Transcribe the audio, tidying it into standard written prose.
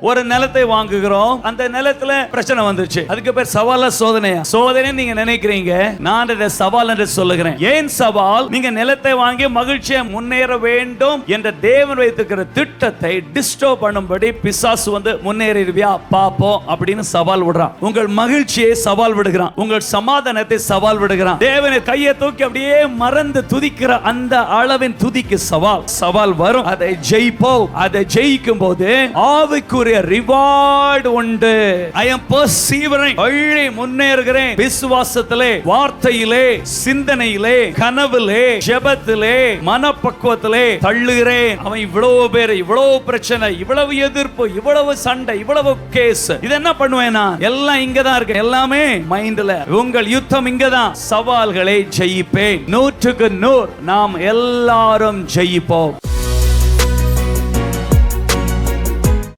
ஒரு நிலத்தை வாங்குகிறோம், அந்த நிலத்துல பிரச்சனை வந்துச்சு. அதுக்கு பேர் சவாலா சோதனையா? சோதனை நீங்க நினைக்கிறீங்க, நான் இதை சவால் என்று சொல்லுகிறேன். ஏன் சவால்? நீங்க நிலத்தை வாங்கி மகிழ்ச்சியை முன்னேற வேண்டும் என்ற தேவன் வைத்திருக்கிற திட்டத்தை டிஸ்டர்ப் பண்ணும்படி பிசாசு வந்து முன்னேறிடுவியா பாப்போம் அப்படின்னு சவால் விடுறான். உங்கள் மகிழ்ச்சியை சவால் விடுகிறான், உங்கள் சமாதானத்தை சவால் விடுகிறான். தேவனை கையை தூக்கி அப்படியே மறந்து துதிக்கிற அந்த அளவின் துதிக்கு சவால் வரும். அதை ஜெயிப்போம். அதை ஜெயிக்கும் போது ஆவிக்குரிய ரிவார்ட் உண்டு. I am persevering, வழி முன்னேறுகிறேன். விசுவாசத்திலே, வார்த்தையிலே, சிந்தனையிலே, கனவிலே, ஜெபத்திலே, மனப்பக்குவத்திலே தள்ளுகிறேன். அவன் இவ்வளவு பேர், இவ்வளவு பிரச்சனை, இவ்வளவு எதிர்ப்பு, இவ்வளவு சண்டை, இவ்வளவு கேஸ், இது என்ன பண்ணுவேனா? எல்லாம் இங்கதான் இருக்கு, எல்லாமே மைண்ட்ல. உங்கள் யுத்தம் இங்கதான். சவால்களை ஜெயிப்பேன். 100க்கு 100 நாம் எல்லாரும் ஜெயிப்போம்.